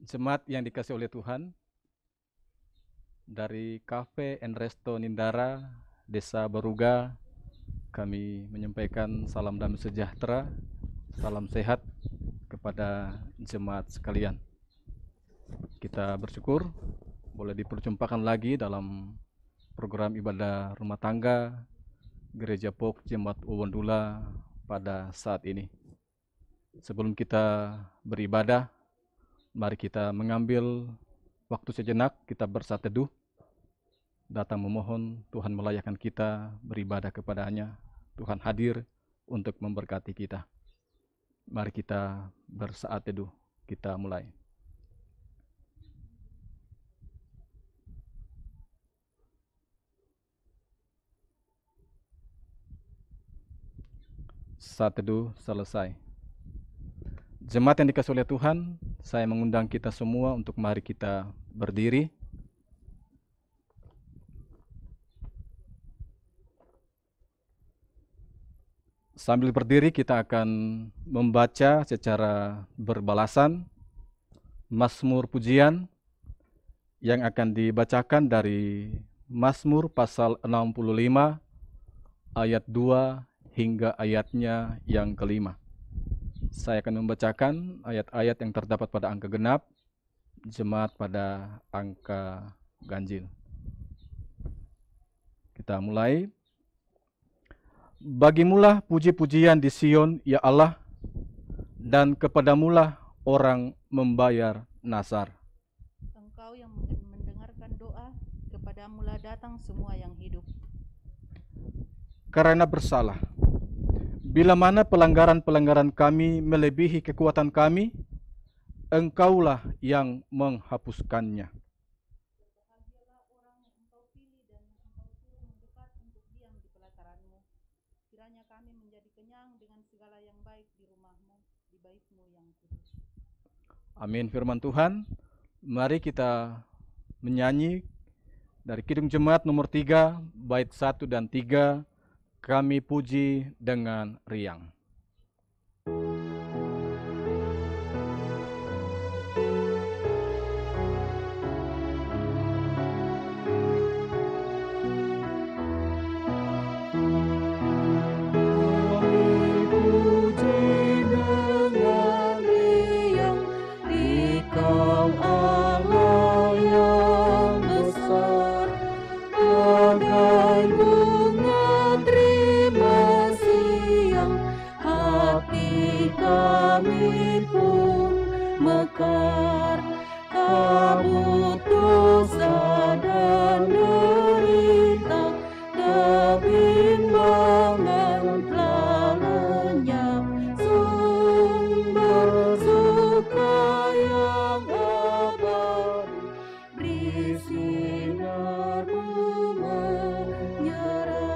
Jemaat yang dikasih oleh Tuhan, dari Cafe and Resto Nindara, Desa Baruga, kami menyampaikan salam damai sejahtera, salam sehat kepada jemaat sekalian. Kita bersyukur boleh diperjumpakan lagi dalam program ibadah rumah tangga Gereja Pok Jemaat Uwondula pada saat ini. Sebelum kita beribadah, mari kita mengambil waktu sejenak, kita bersatu teduh, datang memohon Tuhan melayakkan kita beribadah kepada-Nya. Tuhan hadir untuk memberkati kita. Mari kita bersaat teduh, kita mulai. Saat teduh selesai. Jemaat yang dikasihi oleh Tuhan, saya mengundang kita semua untuk mari kita berdiri. Sambil berdiri kita akan membaca secara berbalasan Mazmur pujian yang akan dibacakan dari Mazmur pasal 65 ayat 2 hingga ayatnya yang kelima. Saya akan membacakan ayat-ayat yang terdapat pada angka genap, jemaat pada angka ganjil. Kita mulai. Bagimulah puji-pujian di Sion, ya Allah, dan kepadamulah orang membayar nasar. Engkau yang mendengarkan doa, kepadamulah datang semua yang hidup. Karena bersalah, bila mana pelanggaran-pelanggaran kami melebihi kekuatan kami, Engkaulah yang menghapuskannya. Berbahagialah orang yang engkau pilih dan engkau suruh mendekat untuk diam di pelataranmu. Kiranya kami menjadi kenyang dengan segala yang baik di rumahmu, di baitmu yang kudus. Amin. Firman Tuhan. Mari kita menyanyi dari Kidung Jemaat nomor 3, bait 1 dan 3, kami puji dengan riang. Kami pun mekar, kabut dosa dan derita, kebimbangan telah lenyap, sumber suka yang abadi, beri sinar-Mu menyerap.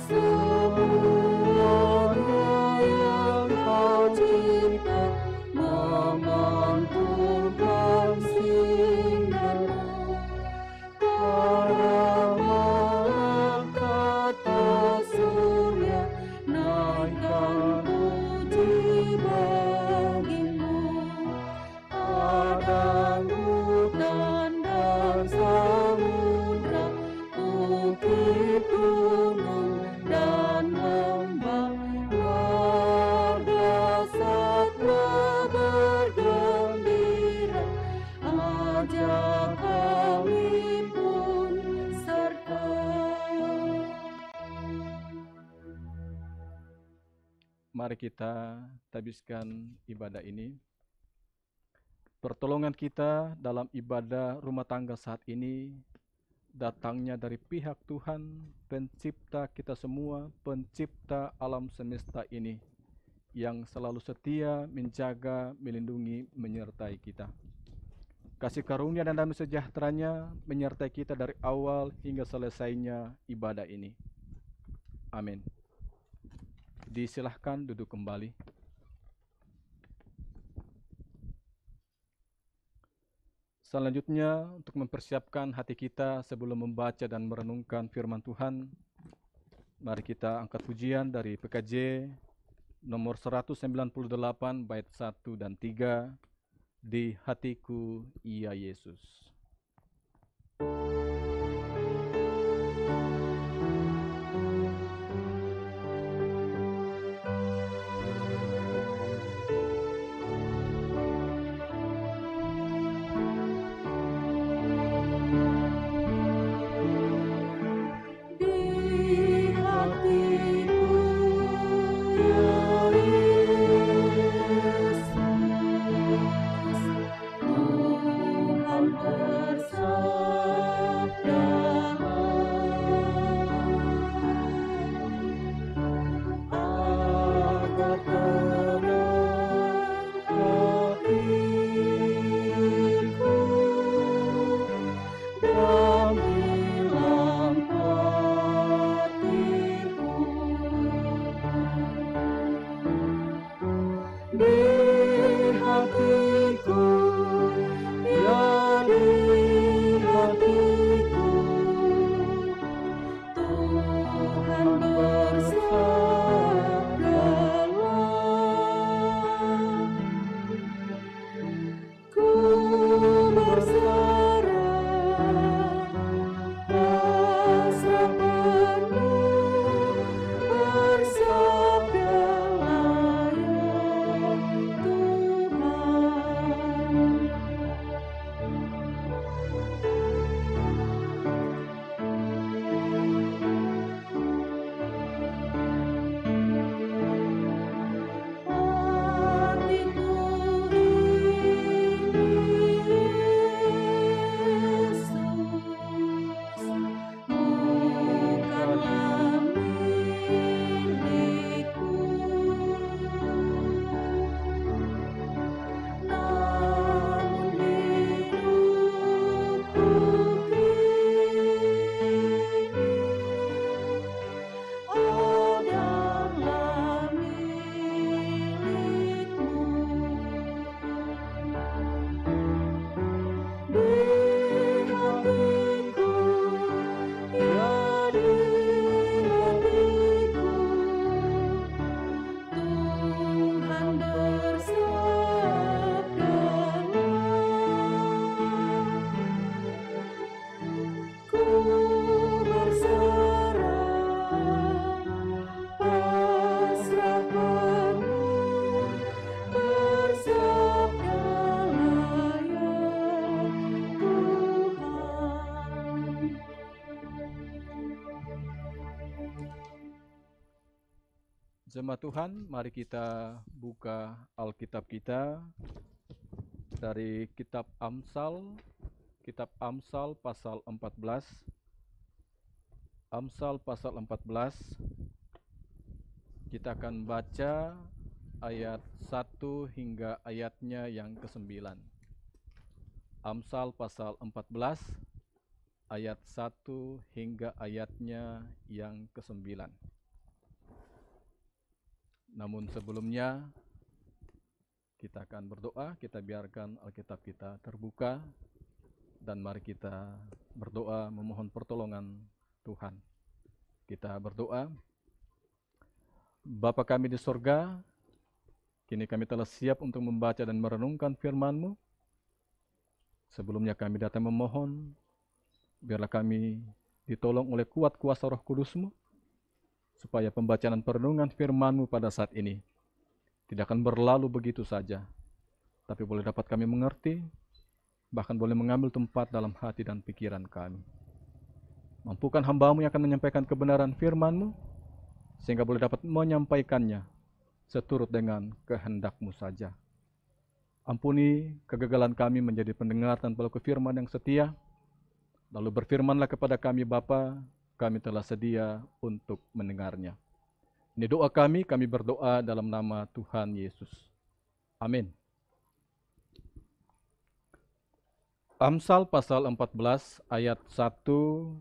Semuanya yang Kau cipta memantulkan sinar-Mu, para malaikat atas surya naikkan puji bagi-Mu. Padang, hutan, dan samudra, bukit, gunung, dan lembah, marga satwa bergembira, ajak kami pun serta. Mari kita tabiskan ibadah ini. Pertolongan kita dalam ibadah rumah tangga saat ini datangnya dari pihak Tuhan, pencipta kita semua, pencipta alam semesta ini, yang selalu setia menjaga, melindungi, menyertai kita. Kasih karunia dan damai sejahteranya menyertai kita dari awal hingga selesainya ibadah ini. Amin. Disilahkan duduk kembali. Selanjutnya, untuk mempersiapkan hati kita sebelum membaca dan merenungkan firman Tuhan, Mari kita angkat pujian dari PKJ nomor 198 bait 1 dan 3, Di Hatiku Ia Yesus. Jemaat Tuhan, mari kita buka Alkitab kita dari kitab Amsal pasal 14. Amsal pasal 14, kita akan baca ayat 1 hingga ayatnya yang ke-9. Amsal pasal 14, ayat 1 hingga ayatnya yang ke-9. Namun sebelumnya, kita akan berdoa, kita biarkan Alkitab kita terbuka, dan mari kita berdoa memohon pertolongan Tuhan. Kita berdoa. Bapa kami di sorga, kini kami telah siap untuk membaca dan merenungkan firman-Mu. Sebelumnya kami datang memohon, biarlah kami ditolong oleh kuat kuasa Roh Kudus-Mu, supaya pembacaan dan perenungan firman-Mu pada saat ini tidak akan berlalu begitu saja, tapi boleh dapat kami mengerti, bahkan boleh mengambil tempat dalam hati dan pikiran kami. Mampukan hamba-Mu yang akan menyampaikan kebenaran firman-Mu, sehingga boleh dapat menyampaikannya seturut dengan kehendak-Mu saja. Ampuni kegagalan kami menjadi pendengar dan pelaku firman yang setia, lalu berfirmanlah kepada kami Bapa, kami telah sedia untuk mendengarnya. Ini doa kami berdoa dalam nama Tuhan Yesus. Amin. Amsal pasal 14 ayat 1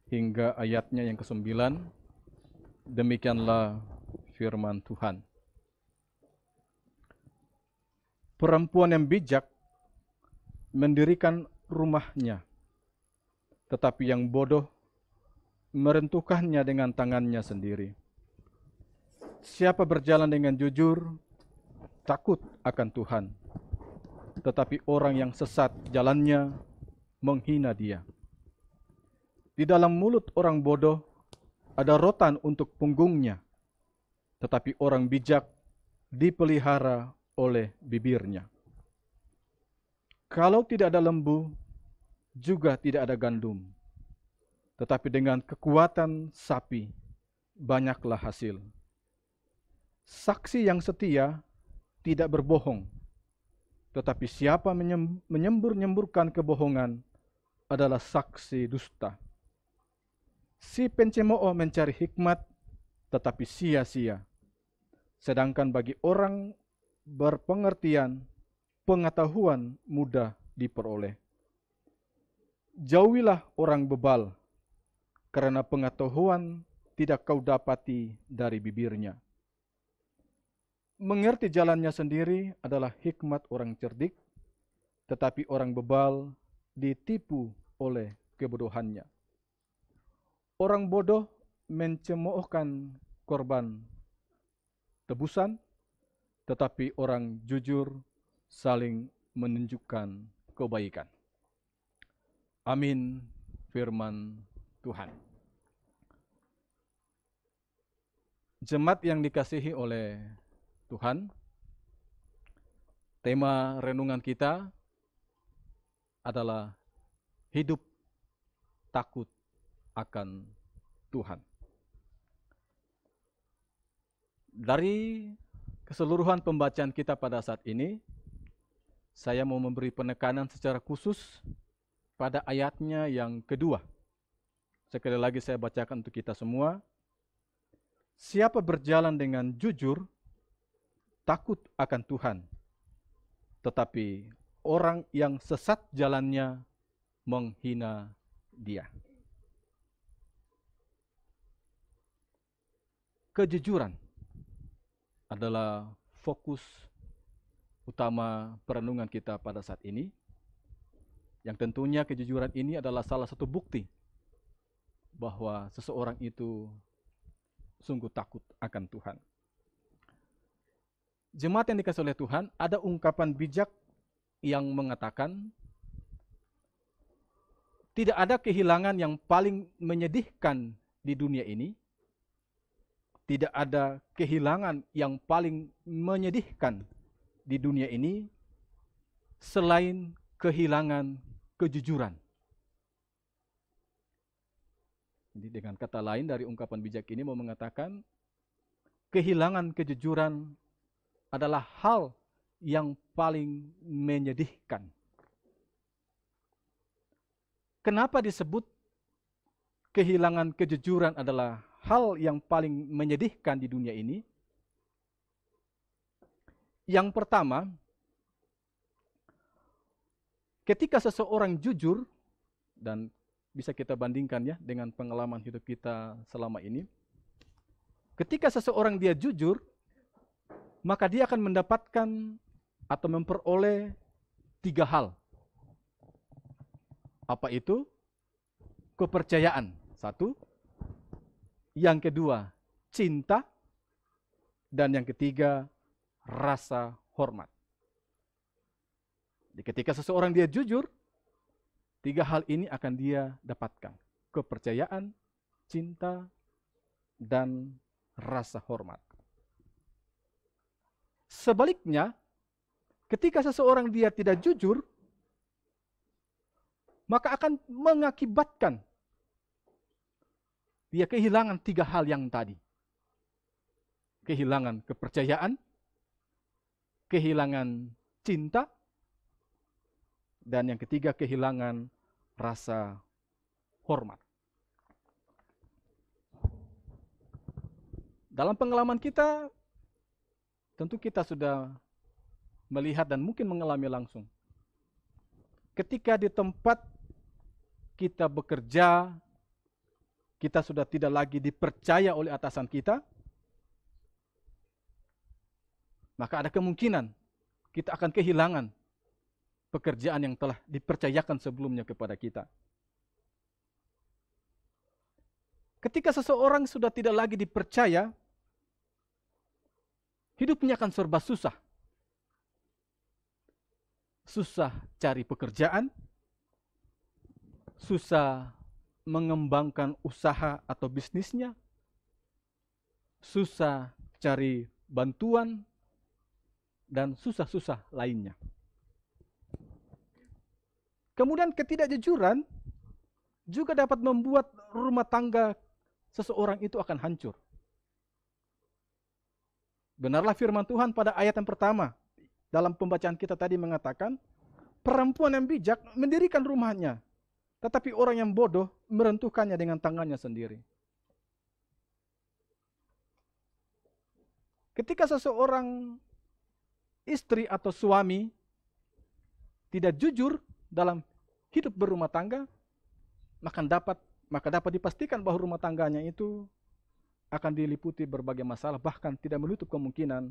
hingga ayatnya yang ke-9. Demikianlah firman Tuhan. Perempuan yang bijak mendirikan rumahnya, tetapi yang bodoh merentukannya dengan tangannya sendiri. Siapa berjalan dengan jujur, takut akan Tuhan. Tetapi orang yang sesat jalannya, menghina Dia. Di dalam mulut orang bodoh ada rotan untuk punggungnya, tetapi orang bijak dipelihara oleh bibirnya. Kalau tidak ada lembu, juga tidak ada gandum. Tetapi dengan kekuatan sapi, banyaklah hasil. Saksi yang setia tidak berbohong, tetapi siapa menyembur-nyemburkan kebohongan adalah saksi dusta. Si pencemooh mencari hikmat, tetapi sia-sia. Sedangkan bagi orang berpengertian, pengetahuan mudah diperoleh. Jauhilah orang bebal, karena pengetahuan tidak kau dapati dari bibirnya. Mengerti jalannya sendiri adalah hikmat orang cerdik, tetapi orang bebal ditipu oleh kebodohannya. Orang bodoh mencemoohkan korban tebusan, tetapi orang jujur saling menunjukkan kebaikan. Amin, firman Tuhan. Jemaat yang dikasihi oleh Tuhan, tema renungan kita adalah hidup takut akan Tuhan. Dari keseluruhan pembacaan kita pada saat ini, saya mau memberi penekanan secara khusus pada ayatnya yang kedua. Sekali lagi saya bacakan untuk kita semua. Siapa berjalan dengan jujur, takut akan Tuhan. Tetapi orang yang sesat jalannya menghina Dia. Kejujuran adalah fokus utama perenungan kita pada saat ini. Yang tentunya kejujuran ini adalah salah satu bukti bahwa seseorang itu sungguh takut akan Tuhan. Jemaat yang dikasihi oleh Tuhan, ada ungkapan bijak yang mengatakan, tidak ada kehilangan yang paling menyedihkan di dunia ini. Tidak ada kehilangan yang paling menyedihkan di dunia ini selain kehilangan kejujuran. Jadi dengan kata lain dari ungkapan bijak ini mau mengatakan kehilangan kejujuran adalah hal yang paling menyedihkan. Kenapa disebut kehilangan kejujuran adalah hal yang paling menyedihkan di dunia ini? Yang pertama, ketika seseorang jujur, dan bisa kita bandingkan ya dengan pengalaman hidup kita selama ini. Ketika seseorang dia jujur, maka dia akan mendapatkan atau memperoleh 3 hal. Apa itu? Kepercayaan, 1. Yang kedua, cinta. Dan yang ketiga, rasa hormat. Jadi ketika seseorang dia jujur, 3 hal ini akan dia dapatkan. Kepercayaan, cinta, dan rasa hormat. Sebaliknya, ketika seseorang dia tidak jujur, maka akan mengakibatkan dia kehilangan 3 hal yang tadi. Kehilangan kepercayaan, kehilangan cinta, dan yang ketiga kehilangan rasa hormat. Dalam pengalaman kita, tentu kita sudah melihat dan mungkin mengalami langsung. Ketika di tempat kita bekerja, kita sudah tidak lagi dipercaya oleh atasan kita, maka ada kemungkinan kita akan kehilangan pekerjaan yang telah dipercayakan sebelumnya kepada kita. Ketika seseorang sudah tidak lagi dipercaya, hidupnya akan serba susah. Susah cari pekerjaan, susah mengembangkan usaha atau bisnisnya, susah cari bantuan, dan susah-susah lainnya. Kemudian ketidakjujuran juga dapat membuat rumah tangga seseorang itu akan hancur. Benarlah firman Tuhan pada ayat yang pertama dalam pembacaan kita tadi mengatakan, perempuan yang bijak mendirikan rumahnya, tetapi orang yang bodoh meruntuhkannya dengan tangannya sendiri. Ketika seseorang istri atau suami tidak jujur dalam hidup berumah tangga, maka dapat dipastikan bahwa rumah tangganya itu akan diliputi berbagai masalah, bahkan tidak menutup kemungkinan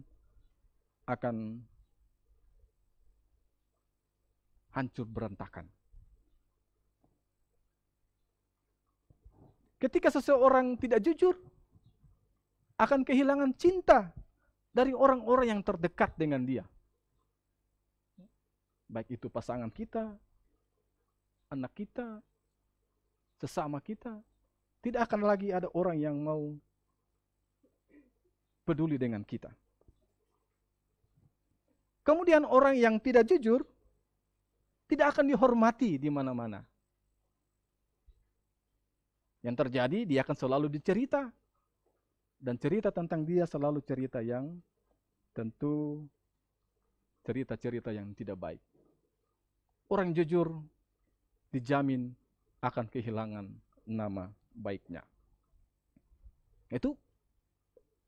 akan hancur berantakan. Ketika seseorang tidak jujur, akan kehilangan cinta dari orang-orang yang terdekat dengan dia. Baik itu pasangan kita, anak kita, sesama kita. Tidak akan lagi ada orang yang mau peduli dengan kita. Kemudian orang yang tidak jujur tidak akan dihormati di mana-mana. Yang terjadi, dia akan selalu dicerita. Dan cerita tentang dia selalu cerita yang tentu cerita-cerita yang tidak baik. Orang jujur dijamin akan kehilangan nama baiknya. Itu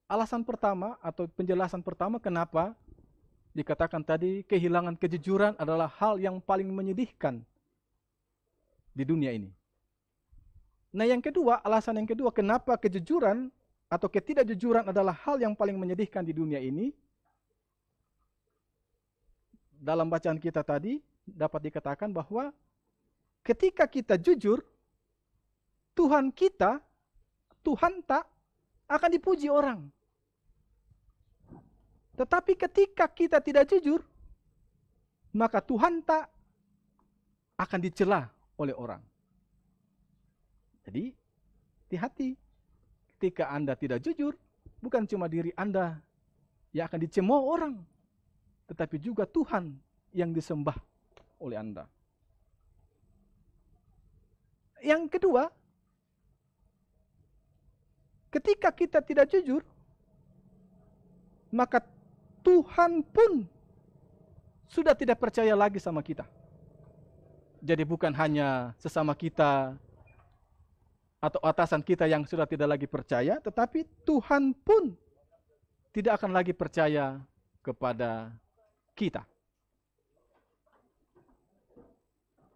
alasan pertama atau penjelasan pertama kenapa dikatakan tadi kehilangan kejujuran adalah hal yang paling menyedihkan di dunia ini. Nah, yang kedua, alasan yang kedua kenapa kejujuran atau ketidakjujuran adalah hal yang paling menyedihkan di dunia ini. Dalam bacaan kita tadi dapat dikatakan bahwa ketika kita jujur, Tuhan tak akan dipuji orang. Tetapi ketika kita tidak jujur, maka Tuhan tak akan dicela oleh orang. Jadi, hati-hati. Ketika Anda tidak jujur, bukan cuma diri Anda yang akan dicemooh orang, tetapi juga Tuhan yang disembah oleh Anda. Yang kedua, ketika kita tidak jujur, maka Tuhan pun sudah tidak percaya lagi sama kita. Jadi bukan hanya sesama kita atau atasan kita yang sudah tidak lagi percaya, tetapi Tuhan pun tidak akan lagi percaya kepada kita.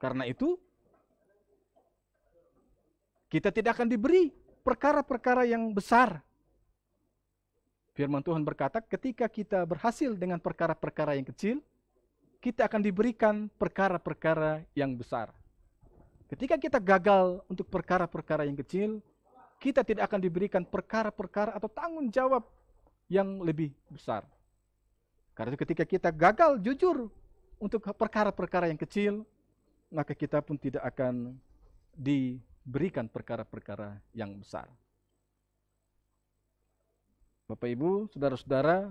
Karena itu, kita tidak akan diberi perkara-perkara yang besar. Firman Tuhan berkata, ketika kita berhasil dengan perkara-perkara yang kecil, kita akan diberikan perkara-perkara yang besar. Ketika kita gagal untuk perkara-perkara yang kecil, kita tidak akan diberikan perkara-perkara atau tanggung jawab yang lebih besar. Karena itu ketika kita gagal jujur untuk perkara-perkara yang kecil, maka kita pun tidak akan diberikan perkara-perkara yang besar. Bapak Ibu, saudara-saudara,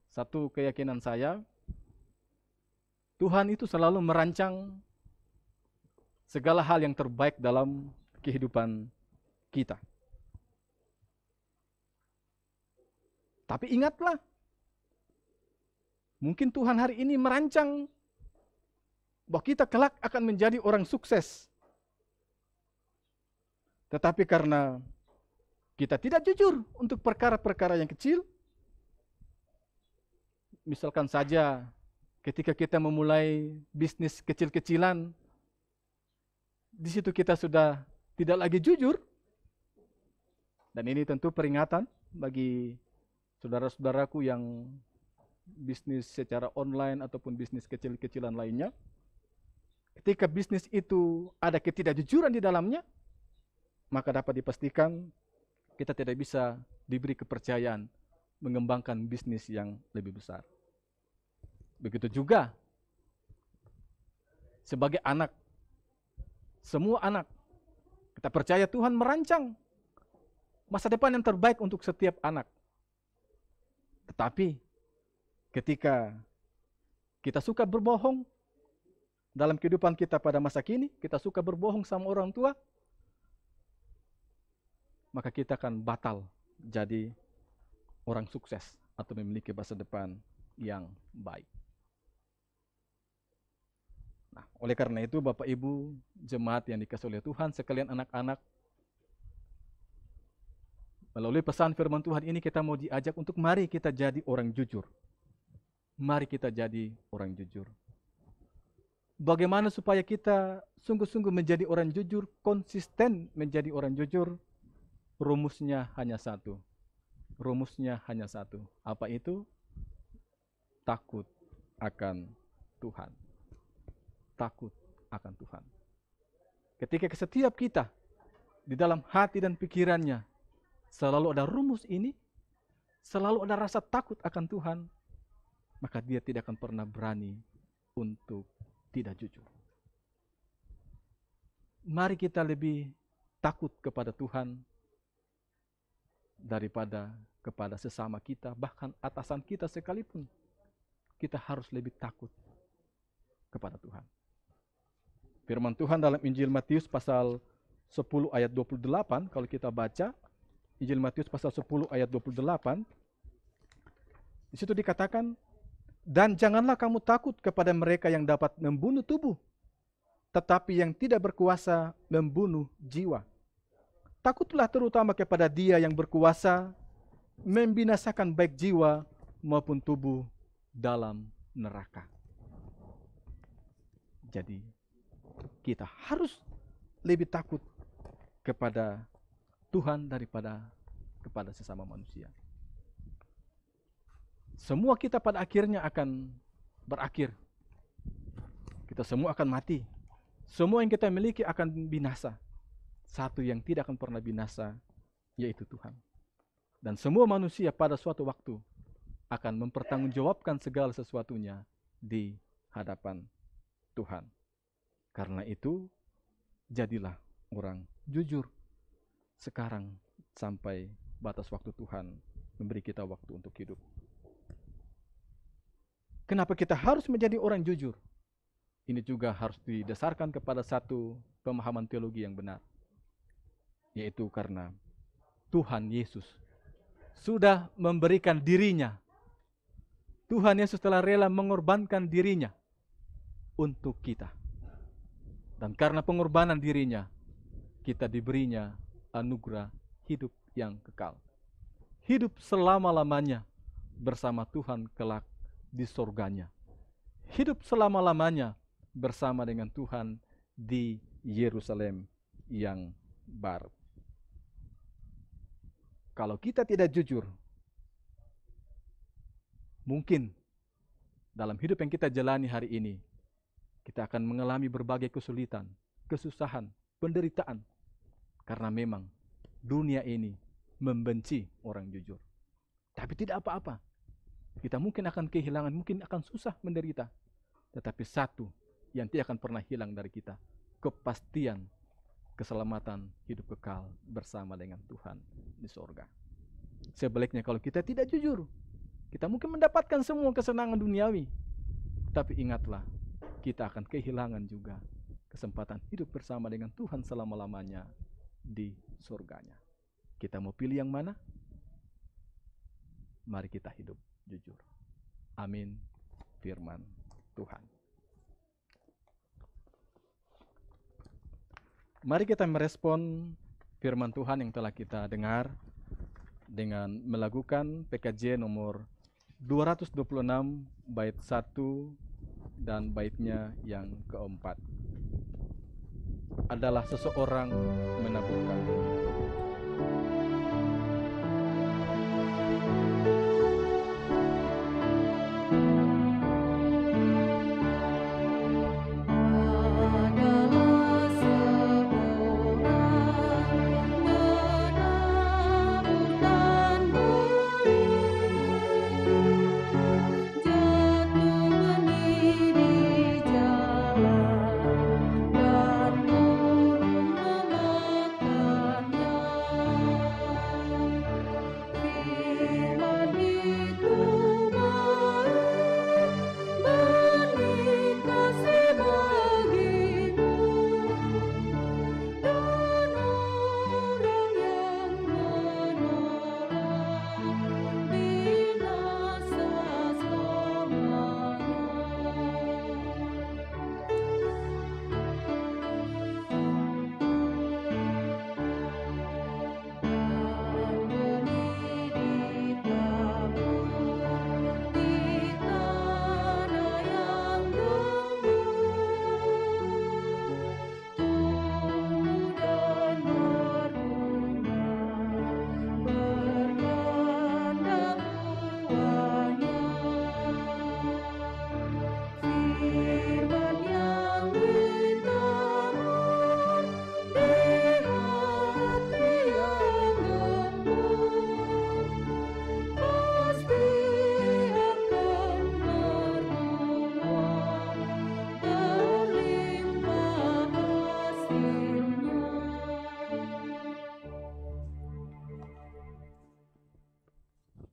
satu keyakinan saya, Tuhan itu selalu merancang segala hal yang terbaik dalam kehidupan kita. Tapi ingatlah, mungkin Tuhan hari ini merancang bahwa kita kelak akan menjadi orang sukses. Tetapi karena kita tidak jujur untuk perkara-perkara yang kecil, misalkan saja ketika kita memulai bisnis kecil-kecilan, di situ kita sudah tidak lagi jujur. Dan ini tentu peringatan bagi saudara-saudaraku yang bisnis secara online ataupun bisnis kecil-kecilan lainnya. Ketika bisnis itu ada ketidakjujuran di dalamnya, maka dapat dipastikan kita tidak bisa diberi kepercayaan mengembangkan bisnis yang lebih besar. Begitu juga sebagai anak, semua anak, kita percaya Tuhan merancang masa depan yang terbaik untuk setiap anak. Tetapi ketika kita suka berbohong dalam kehidupan kita pada masa kini, kita suka berbohong sama orang tua, maka kita akan batal jadi orang sukses atau memiliki masa depan yang baik. Nah, oleh karena itu Bapak Ibu jemaat yang dikasihi oleh Tuhan sekalian, anak-anak, melalui pesan firman Tuhan ini kita mau diajak untuk mari kita jadi orang jujur. Mari kita jadi orang jujur. Bagaimana supaya kita sungguh-sungguh menjadi orang jujur, konsisten menjadi orang jujur? Rumusnya hanya satu. Rumusnya hanya satu. Apa itu? Takut akan Tuhan. Takut akan Tuhan. Ketika setiap kita di dalam hati dan pikirannya selalu ada rumus ini, selalu ada rasa takut akan Tuhan, maka dia tidak akan pernah berani untuk tidak jujur. Mari kita lebih takut kepada Tuhan daripada kepada sesama kita, bahkan atasan kita sekalipun. Kita harus lebih takut kepada Tuhan. Firman Tuhan dalam Injil Matius pasal 10 ayat 28, kalau kita baca Injil Matius pasal 10 ayat 28, di situ dikatakan, dan janganlah kamu takut kepada mereka yang dapat membunuh tubuh, tetapi yang tidak berkuasa membunuh jiwa. Takutlah terutama kepada Dia yang berkuasa membinasakan baik jiwa maupun tubuh dalam neraka. Jadi kita harus lebih takut kepada Tuhan daripada kepada sesama manusia. Semua kita pada akhirnya akan berakhir. Kita semua akan mati. Semua yang kita miliki akan binasa. Satu yang tidak akan pernah binasa, yaitu Tuhan. Dan semua manusia pada suatu waktu akan mempertanggungjawabkan segala sesuatunya di hadapan Tuhan. Karena itu, jadilah orang jujur sekarang sampai batas waktu Tuhan memberi kita waktu untuk hidup. Kenapa kita harus menjadi orang jujur? Ini juga harus didasarkan kepada satu pemahaman teologi yang benar. Yaitu karena Tuhan Yesus sudah memberikan dirinya. Tuhan Yesus telah rela mengorbankan dirinya untuk kita. Dan karena pengorbanan dirinya, kita diberinya anugerah hidup yang kekal. Hidup selama-lamanya bersama Tuhan kelak di surganya. Hidup selama-lamanya bersama dengan Tuhan di Yerusalem yang baru. Kalau kita tidak jujur, mungkin dalam hidup yang kita jalani hari ini, kita akan mengalami berbagai kesulitan, kesusahan, penderitaan. Karena memang dunia ini membenci orang jujur. Tapi tidak apa-apa. Kita mungkin akan kehilangan, mungkin akan susah menderita. Tetapi satu yang tidak akan pernah hilang dari kita, kepastian keselamatan hidup kekal bersama dengan Tuhan di surga. Sebaliknya kalau kita tidak jujur, kita mungkin mendapatkan semua kesenangan duniawi, tapi ingatlah, kita akan kehilangan juga kesempatan hidup bersama dengan Tuhan selama-lamanya di surganya. Kita mau pilih yang mana? Mari kita hidup jujur. Amin. Firman Tuhan. Mari kita merespon firman Tuhan yang telah kita dengar dengan melakukan PKJ nomor 226 bait 1 dan baitnya yang keempat. Adalah seseorang menaburkan.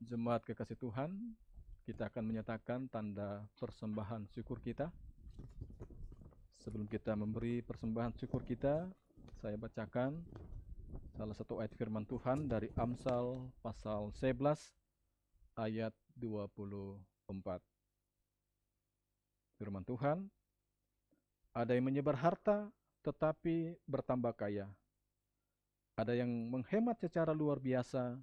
Jemaat kekasih Tuhan, kita akan menyatakan tanda persembahan syukur kita. Sebelum kita memberi persembahan syukur kita, saya bacakan salah satu ayat firman Tuhan dari Amsal pasal 11 ayat 24. Firman Tuhan, ada yang menyebar harta tetapi bertambah kaya. Ada yang menghemat secara luar biasa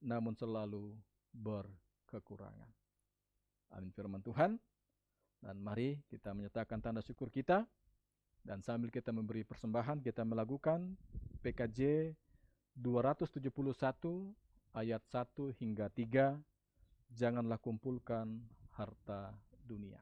namun selalu berkekurangan. Amin firman Tuhan. Dan mari kita menyatakan tanda syukur kita. Dan sambil kita memberi persembahan, kita melakukan PKJ 271 ayat 1 hingga 3. Janganlah kumpulkan harta dunia.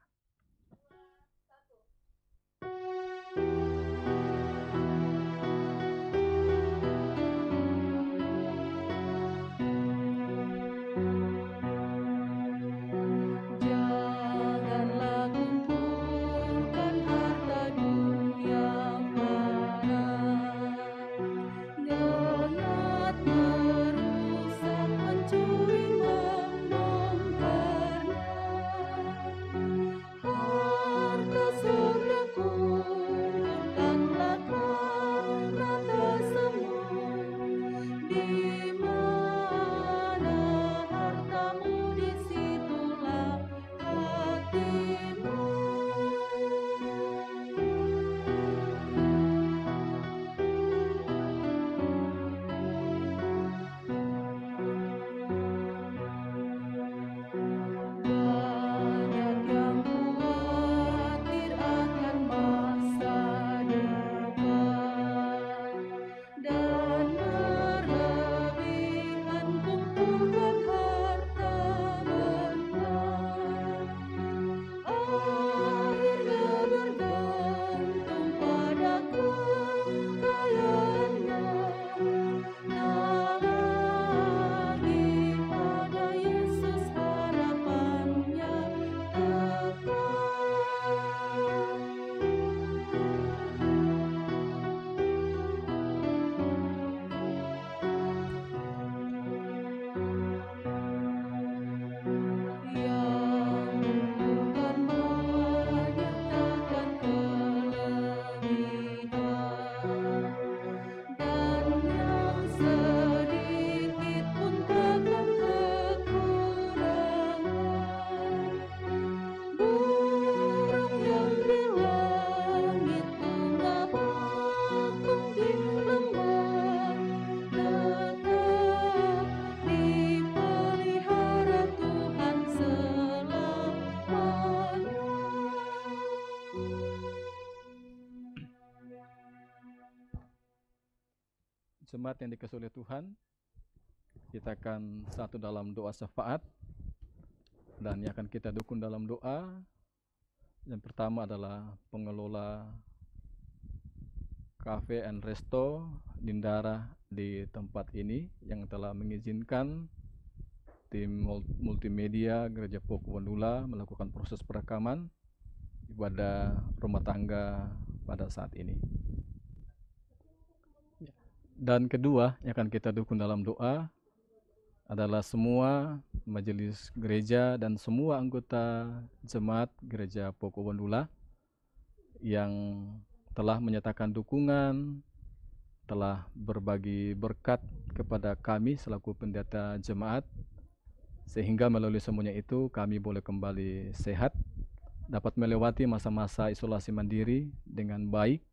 Jemaat yang dikasihi oleh Tuhan, kita akan satu dalam doa syafaat dan yang akan kita dukung dalam doa. Yang pertama adalah pengelola Cafe and Resto Nindara di tempat ini yang telah mengizinkan tim multimedia Gereja Pokowendula melakukan proses perekaman ibadah rumah tangga pada saat ini. Dan kedua yang akan kita dukung dalam doa adalah semua majelis gereja dan semua anggota jemaat Gereja Pokowendula yang telah menyatakan dukungan, telah berbagi berkat kepada kami selaku pendeta jemaat, sehingga melalui semuanya itu kami boleh kembali sehat, dapat melewati masa-masa isolasi mandiri dengan baik.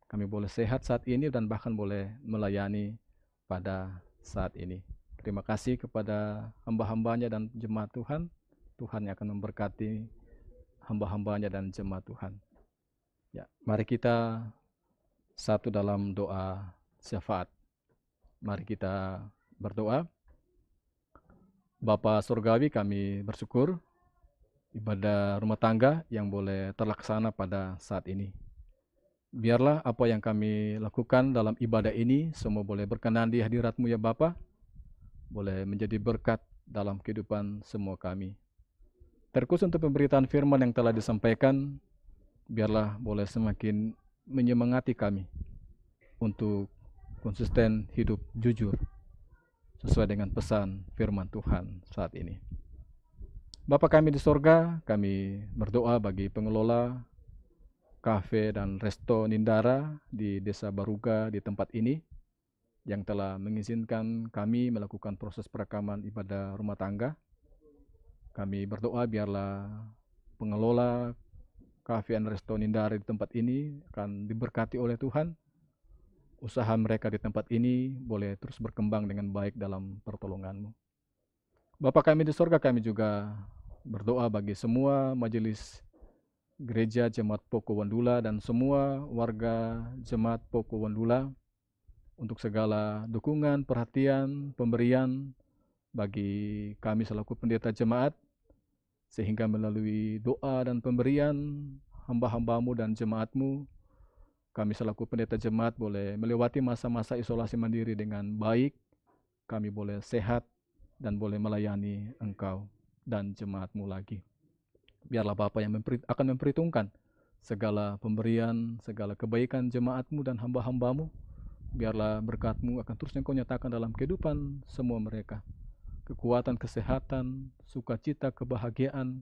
Kami boleh sehat saat ini dan bahkan boleh melayani pada saat ini. Terima kasih kepada hamba-hambanya dan jemaat Tuhan. Tuhan yang akan memberkati hamba-hambanya dan jemaat Tuhan. Ya, mari kita satu dalam doa syafaat. Mari kita berdoa. Bapa Surgawi, kami bersyukur ibadah rumah tangga yang boleh terlaksana pada saat ini. Biarlah apa yang kami lakukan dalam ibadah ini semua boleh berkenan di hadirat-Mu ya Bapa, boleh menjadi berkat dalam kehidupan semua kami. Terkhusus untuk pemberitaan firman yang telah disampaikan, biarlah boleh semakin menyemangati kami untuk konsisten hidup jujur, sesuai dengan pesan firman Tuhan saat ini. Bapa kami di sorga, kami berdoa bagi pengelola kafe dan resto Nindara di Desa Baruga di tempat ini yang telah mengizinkan kami melakukan proses perekaman ibadah rumah tangga. Kami berdoa biarlah pengelola kafe dan resto Nindara di tempat ini akan diberkati oleh Tuhan. Usaha mereka di tempat ini boleh terus berkembang dengan baik dalam pertolongan-Mu. Bapa kami di sorga, kami juga berdoa bagi semua majelis gereja Jemaat Poko Wandula dan semua warga Jemaat Poko Wandula untuk segala dukungan, perhatian, pemberian bagi kami selaku pendeta jemaat, sehingga melalui doa dan pemberian hamba-hambamu dan jemaatmu, kami selaku pendeta jemaat boleh melewati masa-masa isolasi mandiri dengan baik, kami boleh sehat dan boleh melayani Engkau dan jemaatmu lagi. Biarlah Bapa yang akan memperhitungkan segala pemberian, segala kebaikan jemaatmu dan hamba-hambamu. Biarlah berkat-Mu akan terus Engkau nyatakan dalam kehidupan semua mereka. Kekuatan, kesehatan, sukacita, kebahagiaan,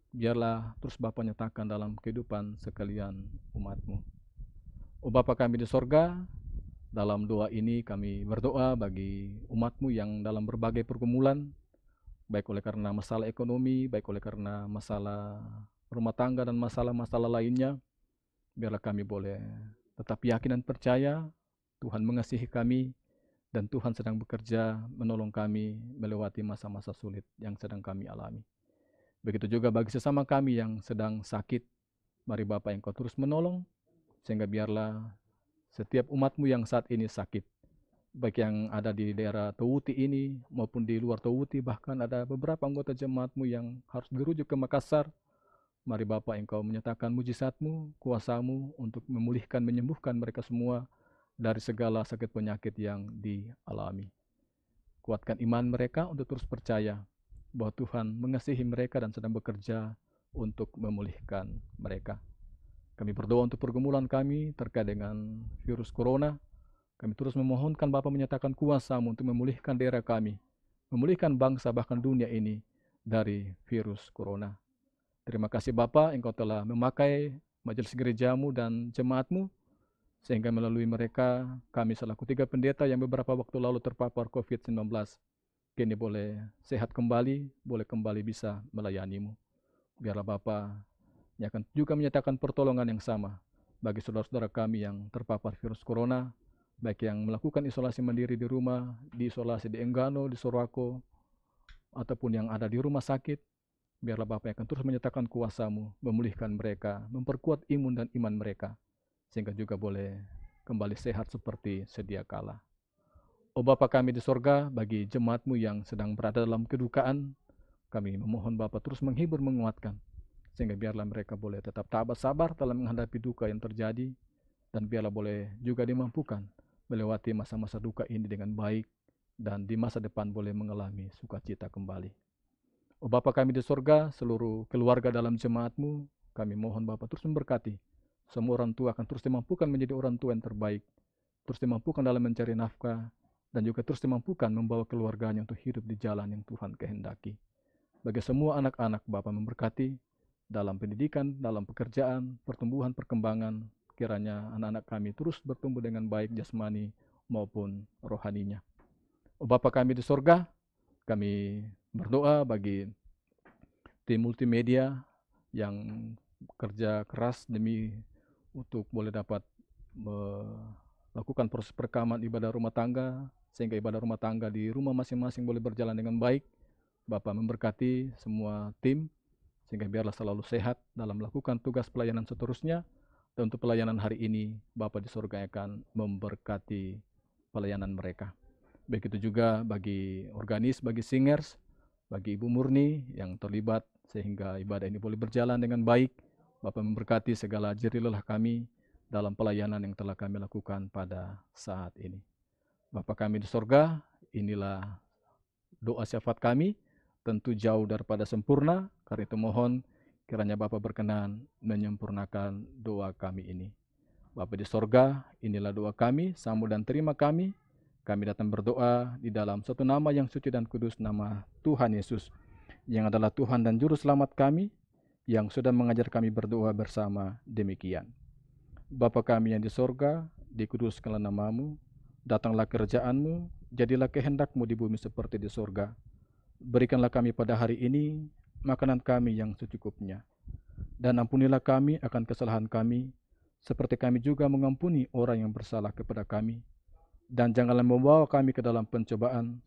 biarlah terus Bapa nyatakan dalam kehidupan sekalian umat-Mu. Oh Bapa kami di sorga, dalam doa ini kami berdoa bagi umat-Mu yang dalam berbagai pergumulan, baik oleh karena masalah ekonomi, baik oleh karena masalah rumah tangga dan masalah-masalah lainnya. Biarlah kami boleh tetap yakin dan percaya Tuhan mengasihi kami dan Tuhan sedang bekerja menolong kami melewati masa-masa sulit yang sedang kami alami. Begitu juga bagi sesama kami yang sedang sakit, mari Bapa Engkau terus menolong, sehingga biarlah setiap umat-Mu yang saat ini sakit, baik yang ada di daerah Towuti ini maupun di luar Towuti, bahkan ada beberapa anggota jemaat-Mu yang harus dirujuk ke Makassar, mari Bapa Engkau menyatakan mujizat-Mu, kuasa-Mu untuk memulihkan, menyembuhkan mereka semua dari segala sakit penyakit yang dialami. Kuatkan iman mereka untuk terus percaya bahwa Tuhan mengasihi mereka dan sedang bekerja untuk memulihkan mereka. Kami berdoa untuk pergumulan kami terkait dengan virus corona. Kami terus memohonkan Bapa menyatakan kuasa-Mu untuk memulihkan daerah kami, memulihkan bangsa bahkan dunia ini dari virus corona. Terima kasih Bapa, Engkau telah memakai majelis gereja-Mu dan jemaat-Mu, sehingga melalui mereka kami selaku 3 pendeta yang beberapa waktu lalu terpapar COVID-19 kini boleh sehat kembali, boleh kembali bisa melayani-Mu. Biarlah Bapa yang akan juga menyatakan pertolongan yang sama bagi saudara-saudara kami yang terpapar virus corona, baik yang melakukan isolasi mandiri di rumah, diisolasi di Enggano, di Sorowako, ataupun yang ada di rumah sakit. Biarlah Bapa yang akan terus menyatakan kuasa-Mu, memulihkan mereka, memperkuat imun dan iman mereka, sehingga juga boleh kembali sehat seperti sedia kala. Oh Bapa kami di sorga, bagi jemaat-Mu yang sedang berada dalam kedukaan, kami memohon Bapa terus menghibur, menguatkan, sehingga biarlah mereka boleh tetap tabah sabar dalam menghadapi duka yang terjadi, dan biarlah boleh juga dimampukan melewati masa-masa duka ini dengan baik, dan di masa depan boleh mengalami sukacita kembali. Oh Bapa kami di sorga, seluruh keluarga dalam jemaat-Mu, kami mohon Bapa terus memberkati. Semua orang tua akan terus dimampukan menjadi orang tua yang terbaik, terus dimampukan dalam mencari nafkah, dan juga terus dimampukan membawa keluarganya untuk hidup di jalan yang Tuhan kehendaki. Bagi semua anak-anak, Bapa memberkati dalam pendidikan, dalam pekerjaan, pertumbuhan, perkembangan, kiranya anak-anak kami terus bertumbuh dengan baik jasmani maupun rohaninya. Oh Bapa kami di sorga, kami berdoa bagi tim multimedia yang kerja keras demi untuk boleh dapat melakukan proses perekaman ibadah rumah tangga, sehingga ibadah rumah tangga di rumah masing-masing boleh berjalan dengan baik. Bapa memberkati semua tim, sehingga biarlah selalu sehat dalam melakukan tugas pelayanan seterusnya. Dan untuk pelayanan hari ini, Bapa di surga akan memberkati pelayanan mereka. Begitu juga bagi organis, bagi singers, bagi Ibu Murni yang terlibat sehingga ibadah ini boleh berjalan dengan baik. Bapa memberkati segala jerih lelah kami dalam pelayanan yang telah kami lakukan pada saat ini. Bapa kami di sorga, inilah doa syafaat kami, tentu jauh daripada sempurna, karena itu mohon kiranya Bapa berkenan menyempurnakan doa kami ini. Bapa di sorga, inilah doa kami, sambut dan terima kami kami datang berdoa di dalam satu nama yang suci dan kudus, nama Tuhan Yesus, yang adalah Tuhan dan Juru Selamat kami, yang sudah mengajar kami berdoa bersama demikian. Bapa kami yang di sorga, dikuduskanlah namamu, datanglah kerjaanmu, jadilah kehendakmu di bumi seperti di sorga. Berikanlah kami pada hari ini makanan kami yang secukupnya, dan ampunilah kami akan kesalahan kami, seperti kami juga mengampuni orang yang bersalah kepada kami. Dan janganlah membawa kami ke dalam pencobaan,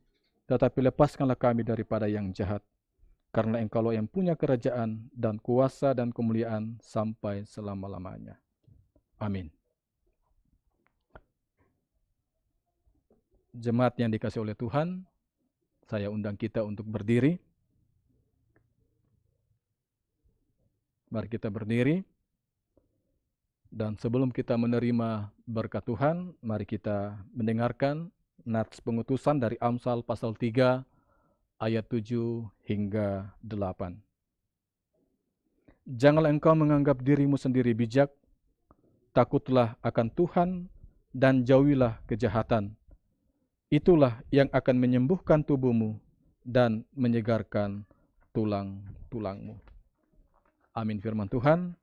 tetapi lepaskanlah kami daripada yang jahat. Karena Engkaulah yang punya kerajaan dan kuasa dan kemuliaan sampai selama-lamanya. Amin. Jemaat yang dikasihi oleh Tuhan, saya undang kita untuk berdiri. Mari kita berdiri. Dan sebelum kita menerima berkat Tuhan, mari kita mendengarkan nats pengutusan dari Amsal pasal 3 ayat 7 hingga 8. Janganlah engkau menganggap dirimu sendiri bijak, takutlah akan Tuhan dan jauhilah kejahatan. Itulah yang akan menyembuhkan tubuhmu dan menyegarkan tulang-tulangmu. Amin firman Tuhan.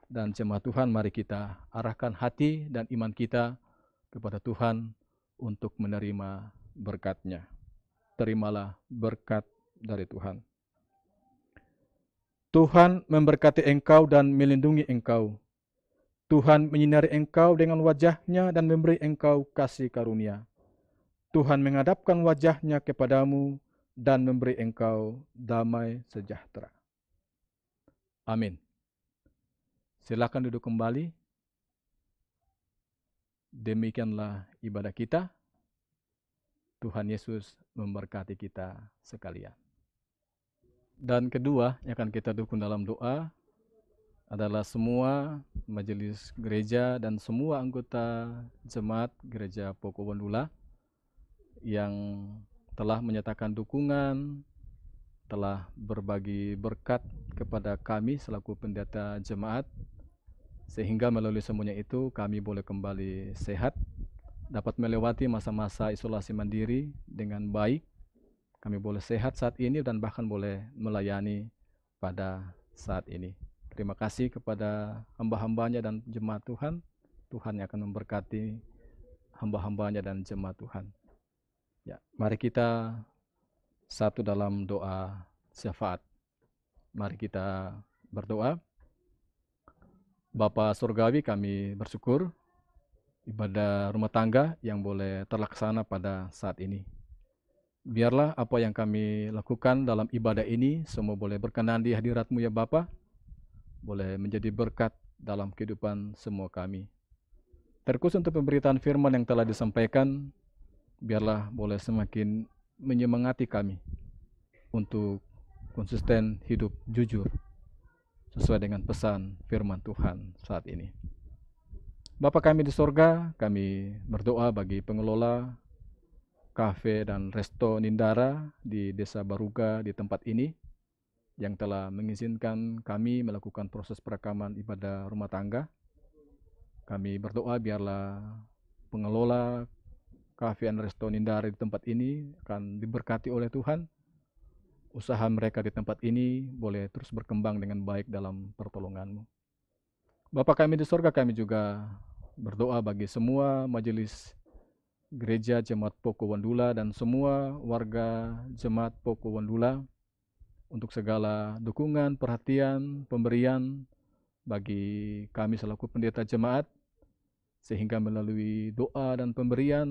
Dan jemaat Tuhan, mari kita arahkan hati dan iman kita kepada Tuhan untuk menerima berkat-Nya. Terimalah berkat dari Tuhan. Tuhan memberkati engkau dan melindungi engkau. Tuhan menyinari engkau dengan wajah-Nya dan memberi engkau kasih karunia. Tuhan menghadapkan wajah-Nya kepadamu dan memberi engkau damai sejahtera. Amin. Silakan duduk kembali. Demikianlah ibadah kita. Tuhan Yesus memberkati kita sekalian. Dan kedua yang akan kita dukung dalam doa adalah semua majelis gereja dan semua anggota jemaat gereja Pokowondula yang telah menyatakan dukungan, telah berbagi berkat kepada kami selaku pendeta jemaat, sehingga melalui semuanya itu kami boleh kembali sehat, dapat melewati masa-masa isolasi mandiri dengan baik. Kami boleh sehat saat ini dan bahkan boleh melayani pada saat ini. Terima kasih kepada hamba-hambanya dan jemaat Tuhan. Tuhan yang akan memberkati hamba-hambanya dan jemaat Tuhan. Ya, mari kita satu dalam doa syafaat. Mari kita berdoa. Bapa Surgawi, kami bersyukur ibadah rumah tangga yang boleh terlaksana pada saat ini. Biarlah apa yang kami lakukan dalam ibadah ini semua boleh berkenan di hadirat-Mu ya Bapa, boleh menjadi berkat dalam kehidupan semua kami. Terkhusus untuk pemberitaan firman yang telah disampaikan, biarlah boleh semakin menyemangati kami untuk konsisten hidup jujur sesuai dengan pesan firman Tuhan saat ini. Bapa kami di sorga, kami berdoa bagi pengelola kafe dan resto Nindara di Desa Baruga di tempat ini yang telah mengizinkan kami melakukan proses perekaman ibadah rumah tangga. Kami berdoa biarlah pengelola kafe dan resto Nindara di tempat ini akan diberkati oleh Tuhan. Usaha mereka di tempat ini boleh terus berkembang dengan baik dalam pertolongan-Mu. Bapa kami di sorga, kami juga berdoa bagi semua majelis gereja jemaat Pokowondula dan semua warga jemaat Pokowondula untuk segala dukungan, perhatian, pemberian bagi kami selaku pendeta jemaat, sehingga melalui doa dan pemberian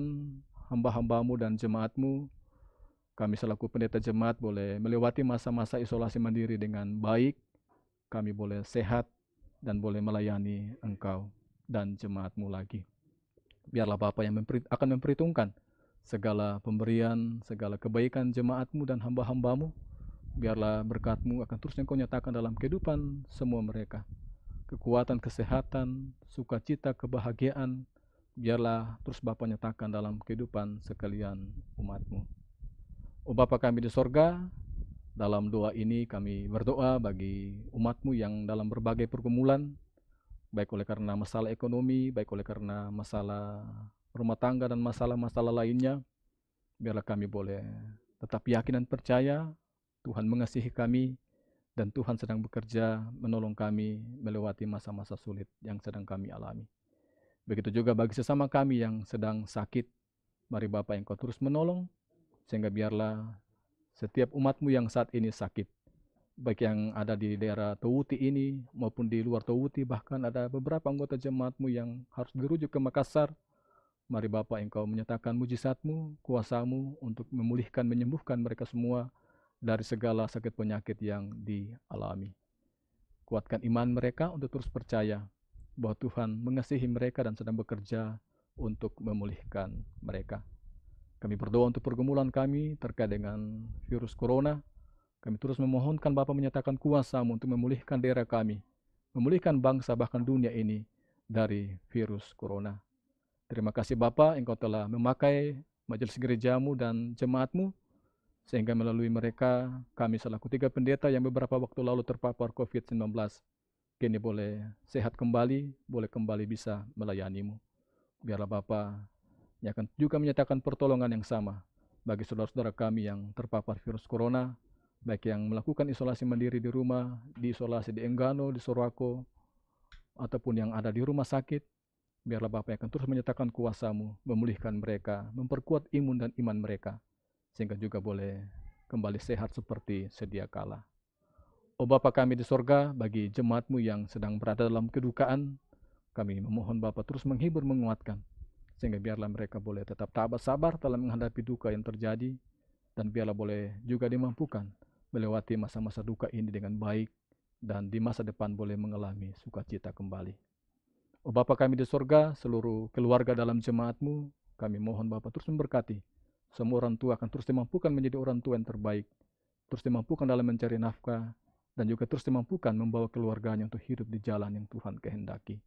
hamba-hamba-Mu dan jemaat-Mu, kami selaku pendeta jemaat boleh melewati masa-masa isolasi mandiri dengan baik, kami boleh sehat dan boleh melayani Engkau dan jemaat-Mu lagi. Biarlah Bapa yang akan memperhitungkan segala pemberian, segala kebaikan jemaat-Mu dan hamba-hamba-Mu. Biarlah berkat-Mu akan terus Engkau nyatakan dalam kehidupan semua mereka. Kekuatan, kesehatan, sukacita, kebahagiaan, biarlah terus Bapa nyatakan dalam kehidupan sekalian umat-Mu. Oh Bapa kami di sorga, dalam doa ini kami berdoa bagi umat-Mu yang dalam berbagai pergumulan, baik oleh karena masalah ekonomi, baik oleh karena masalah rumah tangga dan masalah-masalah lainnya, biarlah kami boleh tetap yakin dan percaya Tuhan mengasihi kami dan Tuhan sedang bekerja menolong kami melewati masa-masa sulit yang sedang kami alami. Begitu juga bagi sesama kami yang sedang sakit, mari Bapa Engkau terus menolong, sehingga biarlah setiap umat-Mu yang saat ini sakit, baik yang ada di daerah Towuti ini maupun di luar Towuti, bahkan ada beberapa anggota jemaat-Mu yang harus dirujuk ke Makassar. Mari Bapa Engkau menyatakan mujizat-Mu, kuasa-Mu untuk memulihkan, menyembuhkan mereka semua dari segala sakit penyakit yang dialami. Kuatkan iman mereka untuk terus percaya bahwa Tuhan mengasihi mereka dan sedang bekerja untuk memulihkan mereka. Kami berdoa untuk pergumulan kami terkait dengan virus corona. Kami terus memohonkan Bapa menyatakan kuasa-Mu untuk memulihkan daerah kami, memulihkan bangsa bahkan dunia ini dari virus corona. Terima kasih Bapa, Engkau telah memakai majelis gereja-Mu dan jemaat-Mu, sehingga melalui mereka kami selaku 3 pendeta yang beberapa waktu lalu terpapar COVID-19, kini boleh sehat kembali, boleh kembali bisa melayani-Mu. Biarlah Bapa yang akan juga menyatakan pertolongan yang sama bagi saudara-saudara kami yang terpapar virus corona, baik yang melakukan isolasi mandiri di rumah, diisolasi di Enggano, di Sorowako, ataupun yang ada di rumah sakit. Biarlah Bapa yang akan terus menyatakan kuasa-Mu, memulihkan mereka, memperkuat imun dan iman mereka, sehingga juga boleh kembali sehat seperti sedia kala. Oh Bapa kami di sorga, bagi jemaat-Mu yang sedang berada dalam kedukaan, kami memohon Bapa terus menghibur, menguatkan, sehingga biarlah mereka boleh tetap tabah sabar dalam menghadapi duka yang terjadi, dan biarlah boleh juga dimampukan melewati masa-masa duka ini dengan baik, dan di masa depan boleh mengalami sukacita kembali. Oh Bapa kami di sorga, seluruh keluarga dalam jemaat-Mu, kami mohon Bapa terus memberkati. Semua orang tua akan terus dimampukan menjadi orang tua yang terbaik, terus dimampukan dalam mencari nafkah, dan juga terus dimampukan membawa keluarganya untuk hidup di jalan yang Tuhan kehendaki.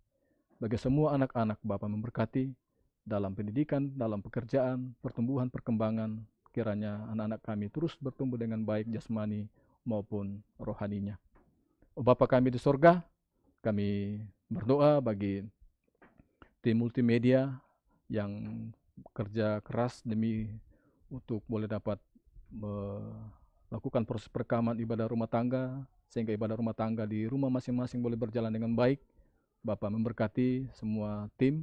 Bagi semua anak-anak, Bapa memberkati dalam pendidikan, dalam pekerjaan, pertumbuhan, perkembangan, kiranya anak-anak kami terus bertumbuh dengan baik jasmani maupun rohaninya. Oh Bapa kami di sorga, kami berdoa bagi tim multimedia yang bekerja keras demi untuk boleh dapat melakukan proses perekaman ibadah rumah tangga, sehingga ibadah rumah tangga di rumah masing-masing boleh berjalan dengan baik. Bapa memberkati semua tim,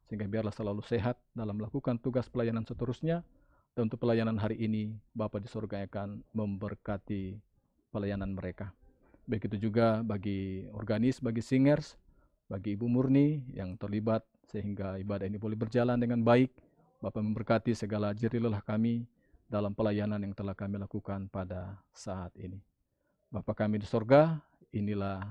sehingga biarlah selalu sehat dalam melakukan tugas pelayanan seterusnya. Dan untuk pelayanan hari ini, Bapa di surga akan memberkati pelayanan mereka. Begitu juga bagi organis, bagi singers, bagi Ibu Murni yang terlibat sehingga ibadah ini boleh berjalan dengan baik. Bapa memberkati segala jerih lelah kami dalam pelayanan yang telah kami lakukan pada saat ini. Bapa kami di sorga, inilah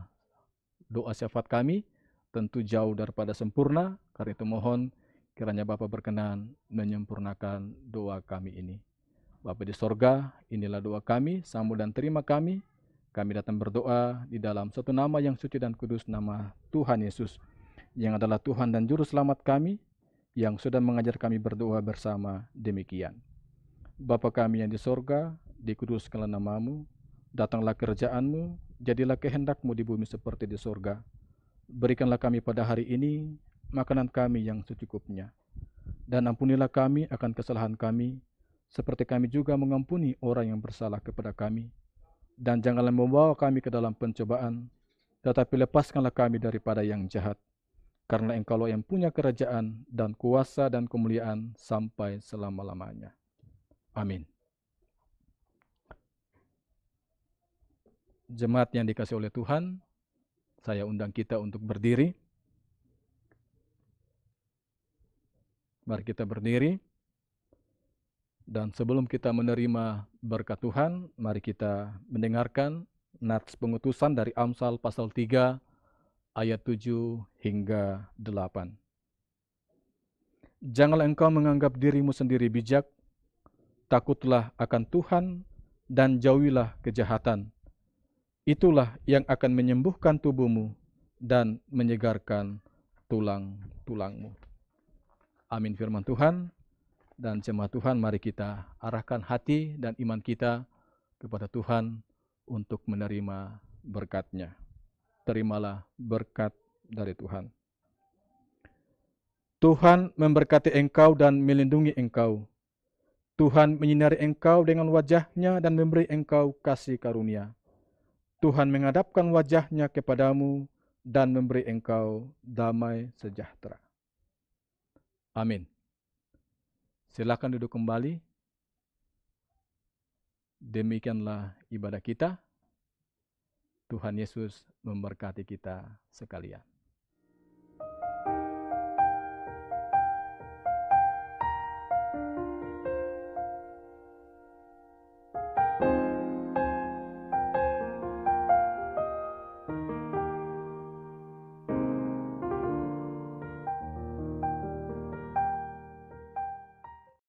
doa syafaat kami, tentu jauh daripada sempurna, karena itu mohon kiranya Bapa berkenan menyempurnakan doa kami ini. Bapa di sorga, inilah doa kami, sambut dan terima kami. Kami datang berdoa di dalam satu nama yang suci dan kudus, nama Tuhan Yesus, yang adalah Tuhan dan Juru Selamat kami, yang sudah mengajar kami berdoa bersama demikian. Bapa kami yang di sorga, dikuduskanlah namamu, datanglah kerajaan-Mu, jadilah kehendak-Mu di bumi seperti di sorga. Berikanlah kami pada hari ini makanan kami yang secukupnya, dan ampunilah kami akan kesalahan kami, seperti kami juga mengampuni orang yang bersalah kepada kami. Dan janganlah membawa kami ke dalam pencobaan, tetapi lepaskanlah kami daripada yang jahat. Karena Engkaulah yang punya kerajaan dan kuasa dan kemuliaan sampai selama-lamanya. Amin. Jemaat yang dikasihi oleh Tuhan, saya undang kita untuk berdiri. Mari kita berdiri. Dan sebelum kita menerima berkat Tuhan, mari kita mendengarkan nats pengutusan dari Amsal pasal 3 ayat 7 hingga 8. Janganlah engkau menganggap dirimu sendiri bijak, takutlah akan Tuhan dan jauhilah kejahatan. Itulah yang akan menyembuhkan tubuhmu dan menyegarkan tulang-tulangmu. Amin firman Tuhan. Dan jemaat Tuhan, mari kita arahkan hati dan iman kita kepada Tuhan untuk menerima berkat-Nya. Terimalah berkat dari Tuhan. Tuhan memberkati engkau dan melindungi engkau. Tuhan menyinari engkau dengan wajah-Nya dan memberi engkau kasih karunia. Tuhan menghadapkan wajah-Nya kepadamu dan memberi engkau damai sejahtera. Amin. Silakan duduk kembali. Demikianlah ibadah kita. Tuhan Yesus memberkati kita sekalian.